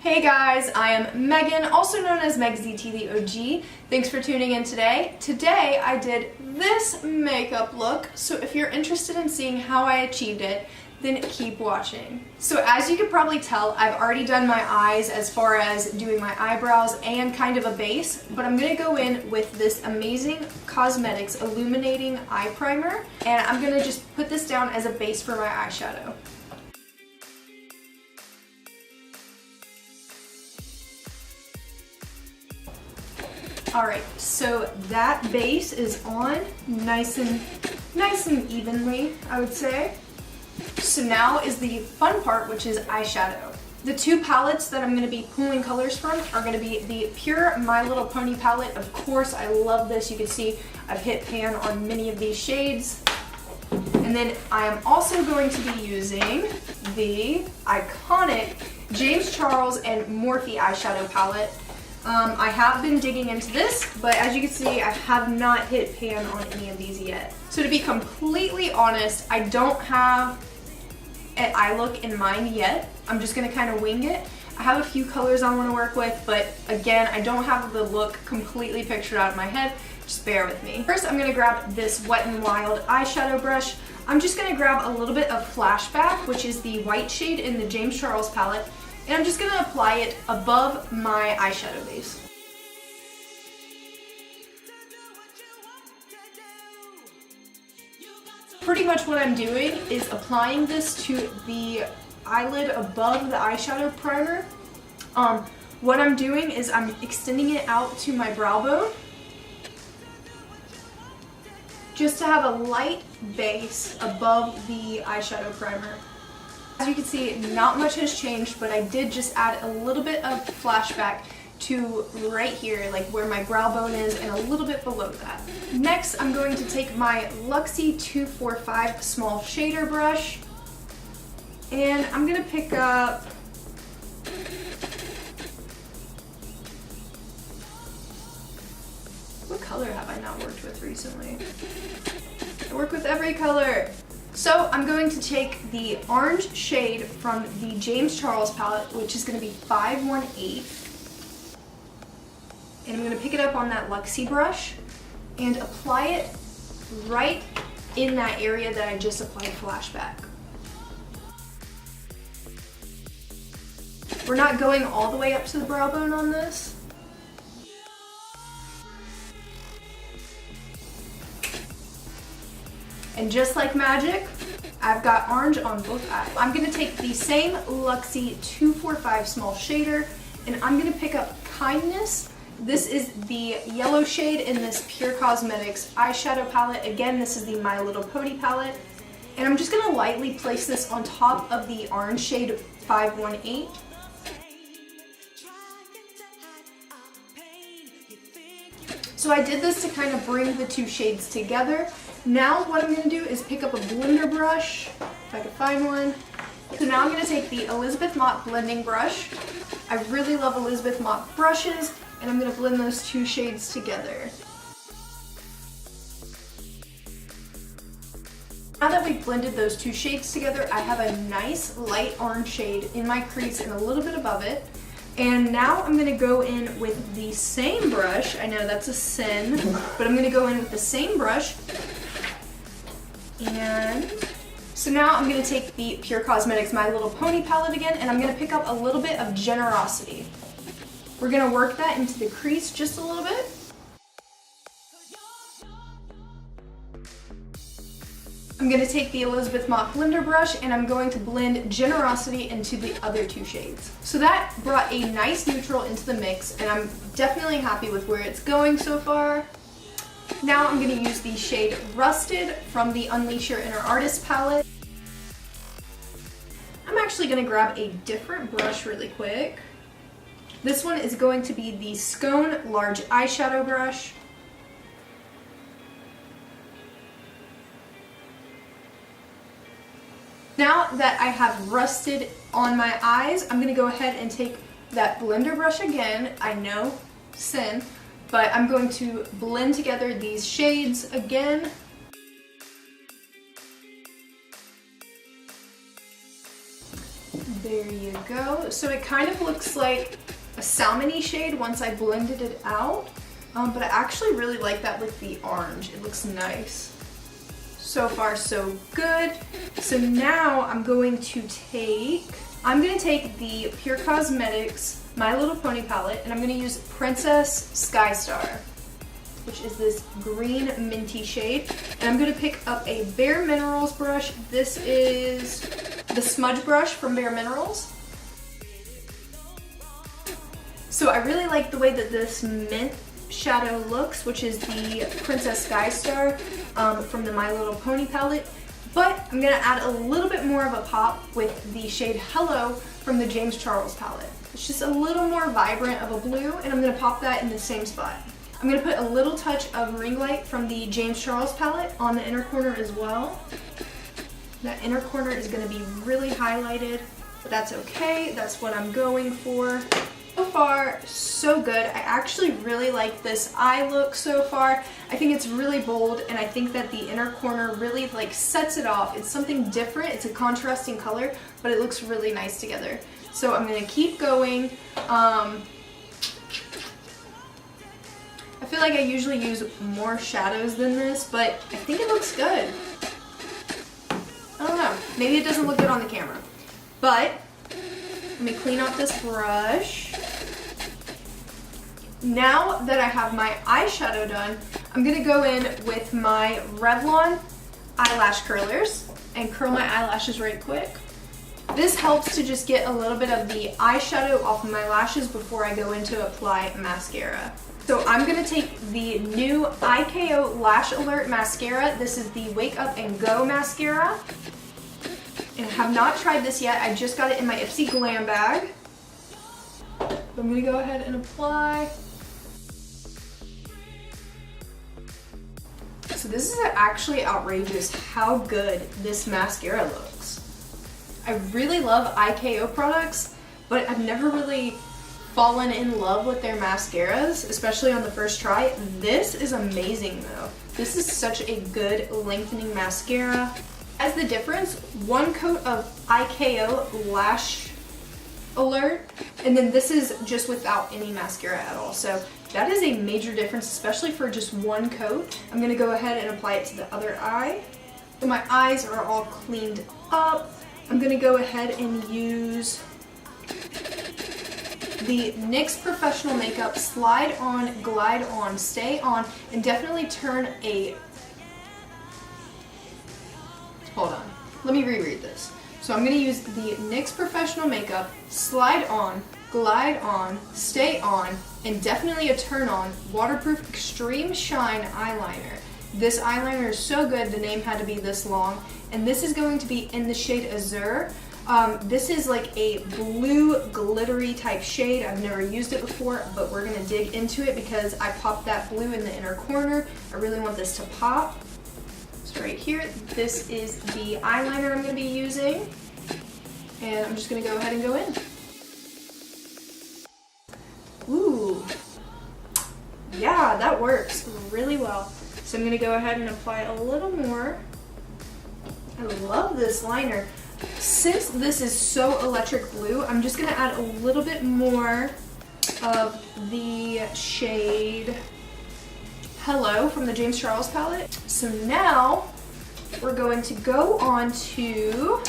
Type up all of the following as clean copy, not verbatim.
Hey guys, I am Megan, also known as Megzy the OG. Thanks for tuning in today. Today I did this makeup look, so if you're interested in seeing how I achieved it, then keep watching. So as you can probably tell, I've already done my eyes as far as doing my eyebrows and kind of a base, but I'm gonna go in with this amazing Cosmetics Illuminating Eye Primer, and I'm gonna just put this down as a base for my eyeshadow. Alright, so that base is on nice and evenly, I would say. So now is the fun part, which is eyeshadow. The two palettes that I'm going to be pulling colors from are going to be the pure My Little Pony palette. Of course, I love this. You can see I've hit pan on many of these shades. And then I am also going to be using the iconic James Charles and Morphe eyeshadow palette. I have been digging into this, but as you can see, I have not hit pan on any of these yet. So to be completely honest, I don't have an eye look in mind yet. I'm just gonna kind of wing it. I have a few colors I want to work with, but again, I don't have the look completely pictured out of my head. Just bear with me. First, I'm gonna grab this Wet n Wild eyeshadow brush. I'm just gonna grab a little bit of Flashback, which is the white shade in the James Charles palette, and I'm just going to apply it above my eyeshadow base. Pretty much what I'm doing is applying this to the eyelid above the eyeshadow primer. What I'm doing is I'm extending it out to my brow bone, just to have a light base above the eyeshadow primer. As you can see, not much has changed, but I did just add a little bit of Flashback to right here, like where my brow bone is, and a little bit below that. Next, I'm going to take my Luxie 245 small shader brush, and I'm going to pick up what color have I not worked with recently? I work with every color. So I'm going to take the orange shade from the James Charles palette, which is going to be 518, and I'm going to pick it up on that Luxie brush and apply it right in that area that I just applied Flashback. We're not going all the way up to the brow bone on this. And just like magic, I've got orange on both eyes. I'm going to take the same Luxie 245 small shader, and I'm going to pick up Kindness. This is the yellow shade in this Pure Cosmetics eyeshadow palette. Again, this is the My Little Pony palette. And I'm just going to lightly place this on top of the orange shade 518. So I did this to kind of bring the two shades together. Now what I'm going to do is pick up a blender brush, if I can find one. So now I'm going to take the Elizabeth Mott blending brush. I really love Elizabeth Mott brushes, and I'm going to blend those two shades together. Now that we've blended those two shades together, I have a nice light orange shade in my crease and a little bit above it. And now I'm going to go in with the same brush. I know that's a sin, but I'm going to go in with the same brush. And so now I'm going to take the Pure Cosmetics My Little Pony palette again, and I'm going to pick up a little bit of Generosity. We're going to work that into the crease just a little bit. I'm going to take the Elizabeth Mott blender brush, and I'm going to blend Generosity into the other two shades. So that brought a nice neutral into the mix, and I'm definitely happy with where it's going so far. Now I'm going to use the shade Rusted from the Unleash Your Inner Artist palette. I'm actually going to grab a different brush really quick. This one is going to be the Scone Large Eyeshadow Brush. Now that I have Rusted on my eyes, I'm going to go ahead and take that blender brush again. I know, sin. But I'm going to blend together these shades again. There you go. So it kind of looks like a salmon-y shade once I blended it out, but I actually really like that with the orange. It looks nice. So far, so good. So now I'm going to take the Pure Cosmetics My Little Pony palette, and I'm going to use Princess Sky Star, which is this green minty shade. And I'm going to pick up a Bare Minerals brush. This is the smudge brush from Bare Minerals. So I really like the way that this mint shadow looks, which is the Princess Sky Star from the My Little Pony palette. But I'm going to add a little bit more of a pop with the shade Hello from the James Charles palette. It's just a little more vibrant of a blue, and I'm going to pop that in the same spot. I'm going to put a little touch of Ring Light from the James Charles palette on the inner corner as well. That inner corner is going to be really highlighted, but that's okay. That's what I'm going for. So far, so good. I actually really like this eye look so far. I think it's really bold, and I think that the inner corner really like sets it off. It's something different. It's a contrasting color, but it looks really nice together. So I'm going to keep going. I feel like I usually use more shadows than this, but I think it looks good. I don't know. Maybe it doesn't look good on the camera, but let me clean up this brush. Now that I have my eyeshadow done, I'm going to go in with my Revlon eyelash curlers and curl my eyelashes right quick. This helps to just get a little bit of the eyeshadow off of my lashes before I go in to apply mascara. So I'm going to take the new IKO Lash Alert Mascara. This is the Wake Up and Go Mascara. And I have not tried this yet. I just got it in my Ipsy Glam bag. So I'm going to go ahead and apply. So this is actually outrageous how good this mascara looks. I really love IKO products, but I've never really fallen in love with their mascaras, especially on the first try. This is amazing though. This is such a good lengthening mascara. As the difference, one coat of IKO Lash Alert, and then this is just without any mascara at all. So that is a major difference, especially for just one coat. I'm gonna go ahead and apply it to the other eye. So my eyes are all cleaned up. I'm gonna go ahead and use the NYX Professional Makeup Slide On, Glide On, Stay On, and definitely turn a... Hold on, let me reread this. So I'm gonna use the NYX Professional Makeup Slide On, Glide On, Stay On, and definitely a turn on Waterproof Extreme Shine eyeliner. This eyeliner is so good, the name had to be this long, and this is going to be in the shade Azure. This is like a blue glittery type shade. I've never used it before, but we're gonna dig into it because I popped that blue in the inner corner. I really want this to pop. So right here, this is the eyeliner I'm gonna be using, and I'm just gonna go ahead and go in. Ooh, yeah, that works really well. So I'm gonna go ahead and apply a little more. I love this liner. Since this is so electric blue, I'm just gonna add a little bit more of the shade Hello from the James Charles palette. So now we're going to go on to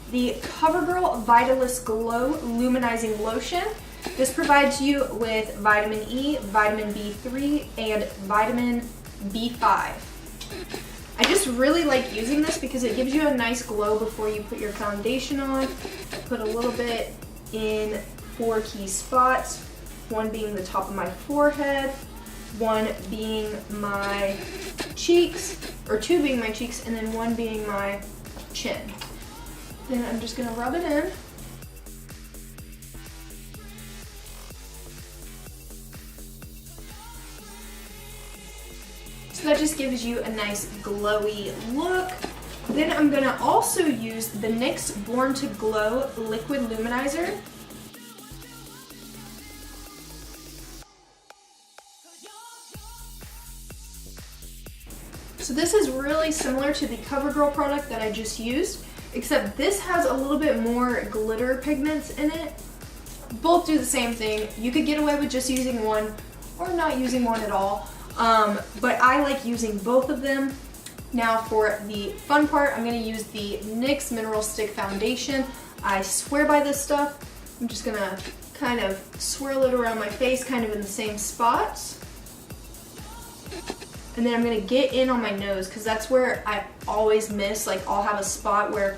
the CoverGirl Vitalist Glow Luminizing Lotion. This provides you with vitamin E, vitamin B3, and vitamin B5. I just really like using this because it gives you a nice glow before you put your foundation on. I put a little bit in 4 key spots, one being the top of my forehead, one being my cheeks, or 2 being my cheeks, and then 1 being my chin. Then I'm just gonna rub it in. So that just gives you a nice glowy look. Then I'm gonna also use the NYX Born to Glow Liquid Luminizer. So this is really similar to the CoverGirl product that I just used. except this has a little bit more glitter pigments in it. Both do the same thing. You could get away with just using one or not using one at all, but I like using both of them. Now for the fun part, I'm going to use the NYX Mineral Stick Foundation. I swear by this stuff. I'm just going to kind of swirl it around my face, kind of in the same spots. And then I'm going to get in on my nose because that's where I always miss. Like I'll have a spot where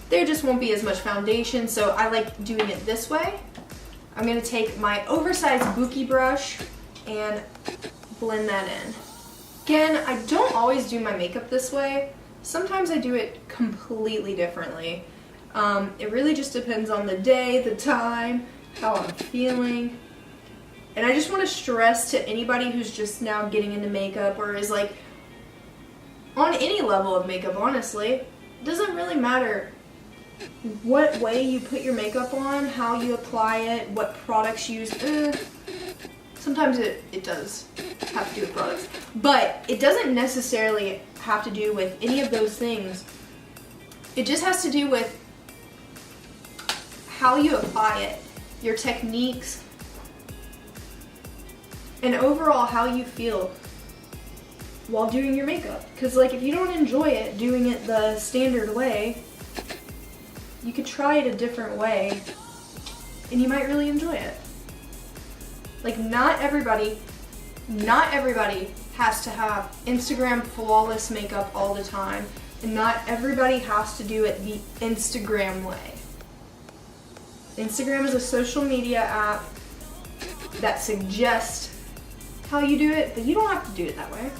there just won't be as much foundation, so I like doing it this way. I'm going to take my oversized Buki brush and blend that in. Again, I don't always do my makeup this way. Sometimes I do it completely differently. It really just depends on the day, the time, how I'm feeling. And I just want to stress to anybody who's just now getting into makeup or is like on any level of makeup, honestly, it doesn't really matter what way you put your makeup on, how you apply it, what products you use. Sometimes it does have to do with products, but it doesn't necessarily have to do with any of those things. It just has to do with how you apply it, your techniques, and overall how you feel while doing your makeup. Because like if you don't enjoy it, doing it the standard way, you could try it a different way and you might really enjoy it. Like not everybody has to have Instagram flawless makeup all the time, and not everybody has to do it the Instagram way. Instagram is a social media app that suggests how you do it, but you don't have to do it that way.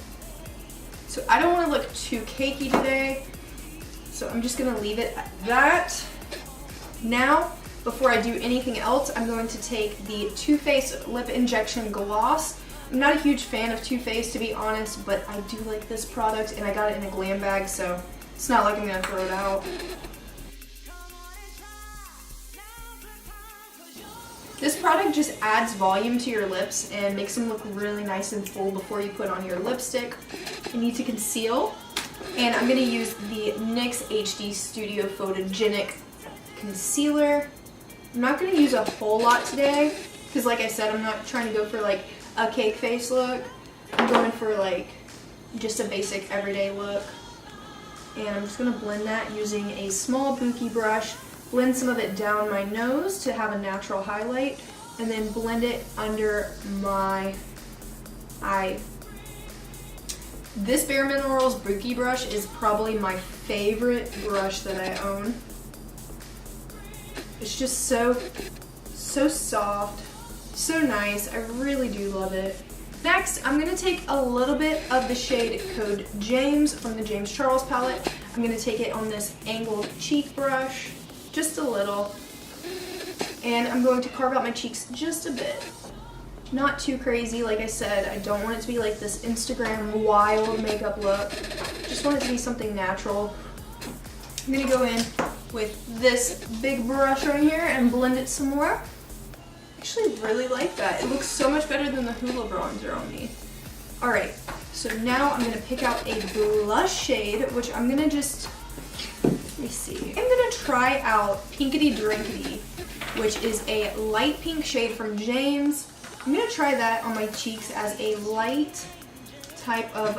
So I don't want to look too cakey today, so I'm just going to leave it at that. Now, before I do anything else, I'm going to take the Too Faced Lip Injection Gloss. I'm not a huge fan of Too Faced, to be honest, but I do like this product, and I got it in a glam bag, so it's not like I'm going to throw it out. This product just adds volume to your lips and makes them look really nice and full before you put on your lipstick. You need to conceal, and I'm going to use the NYX HD Studio Photogenic Concealer. I'm not going to use a whole lot today because like I said, I'm not trying to go for like a cake face look. I'm going for like just a basic everyday look. And I'm just going to blend that using a small Buki brush, blend some of it down my nose to have a natural highlight, and then blend it under my eye. This Bare Minerals Buki brush is probably my favorite brush that I own. It's just so soft, so nice. I really do love it. Next, I'm going to take a little bit of the shade Code James from the James Charles palette. I'm going to take it on this angled cheek brush, just a little, and I'm going to carve out my cheeks just a bit. Not too crazy, like I said. I don't want it to be like this Instagram wild makeup look. Just want it to be something natural. I'm going to go in with this big brush right here and blend it some more. I actually really like that. It looks so much better than the Hoola bronzer on me. Alright, so now I'm going to pick out a blush shade, which I'm going to just, let me see. I'm going to try out Pinkity Drinkity, which is a light pink shade from James. I'm going to try that on my cheeks as a light type of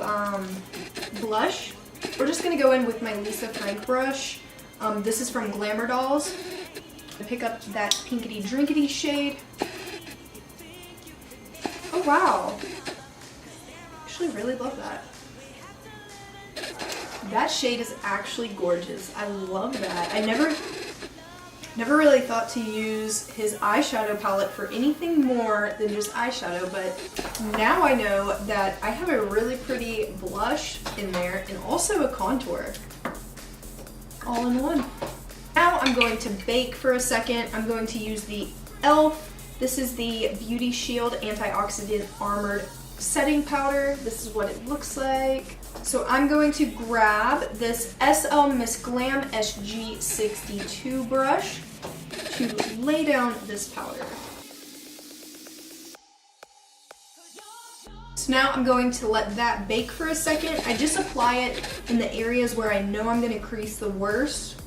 blush. We're just going to go in with my Lisa Frank brush. This is from Glamour Dolls. I pick up that Pinkity Drinkity shade. Oh wow. Actually really love that. That shade is actually gorgeous. I love that. I never really thought to use his eyeshadow palette for anything more than just eyeshadow, but now I know that I have a really pretty blush in there and also a contour. All in one. Now I'm going to bake for a second. I'm going to use the e.l.f. This is the Beauty Shield Antioxidant Armored Setting Powder. This is what it looks like. So I'm going to grab this SL Miss Glam SG62 brush to lay down this powder. So now I'm going to let that bake for a second. I just apply it in the areas where I know I'm going to crease the worst.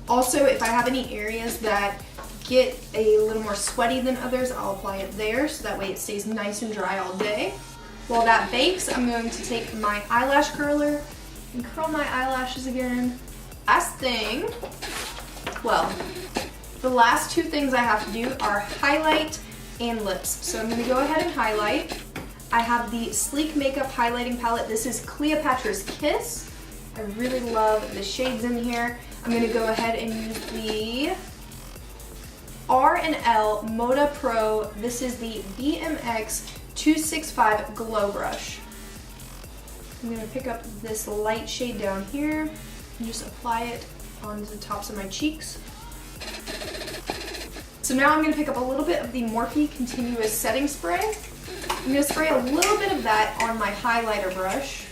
Also, if I have any areas that get a little more sweaty than others, I'll apply it there so that way it stays nice and dry all day. While that bakes, I'm going to take my eyelash curler and curl my eyelashes again. Last thing, well, the last two things I have to do are highlight and lips. So I'm going to go ahead and highlight. I have the Sleek Makeup Highlighting Palette. This is Cleopatra's Kiss. I really love the shades in here. I'm going to go ahead and use the R&L Moda Pro. This is the BMX 265 Glow Brush. I'm going to pick up this light shade down here and just apply it on the tops of my cheeks. So now I'm going to pick up a little bit of the Morphe Continuous Setting Spray. I'm going to spray a little bit of that on my highlighter brush,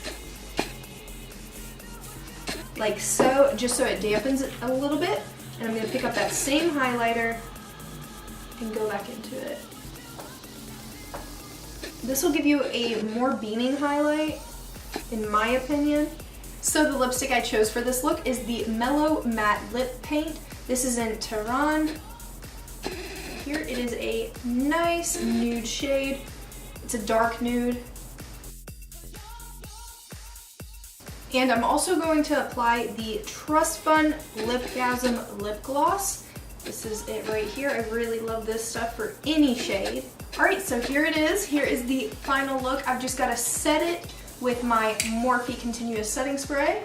like so, just so it dampens it a little bit. And I'm going to pick up that same highlighter and go back into it. This will give you a more beaming highlight, in my opinion. So the lipstick I chose for this look is the Mellow Matte Lip Paint. This is in Tehran. Here it is a nice nude shade. It's a dark nude. And I'm also going to apply the Trust Fund Lipgasm Lip Gloss. This is it right here. I really love this stuff for any shade. Alright, so here it is. Here is the final look. I've just got to set it with my Morphe Continuous Setting Spray.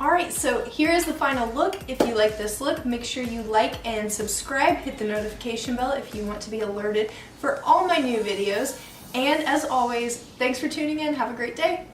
Alright, so here is the final look. If you like this look, make sure you like and subscribe. Hit the notification bell if you want to be alerted for all my new videos. And as always, thanks for tuning in. Have a great day.